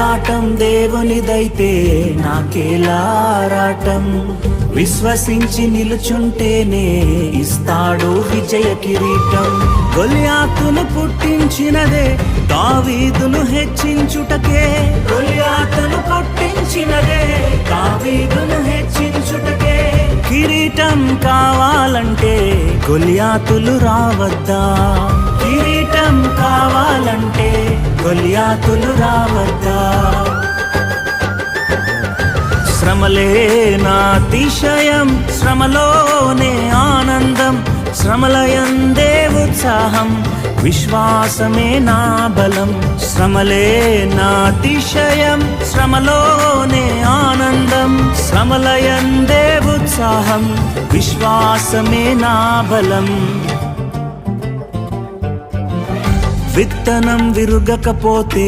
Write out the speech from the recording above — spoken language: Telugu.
పోరాటం దేవునిదైతే నాకేలారాటం. విశ్వసించి నిలుచుంటేనే ఇస్తాడు విజయ కిరీటం. గొలియాతును పుట్టించినదే దావీదును హెచ్చించుటకే. గొలియాతును పుట్టించినదే దావీదును హెచ్చించుటకే. కిరీటం కావాలంటే గొలియాతులు రావద్దా? కిరీటం కావాలంటే గొలియాతులు రావద్దా? శ్రమలే నా అతిశయం, శ్రమలోనే ఆనందం. శ్రమలయందే ఉత్సాహం, విశ్వాసమే నా బలం. శ్రమలే నా అతిశయం, శ్రమలోనే ఆనందం. శ్రమలయందే ఉత్సాహం, విశ్వాసమే నా బలం. విత్తనం విరుగకపోతే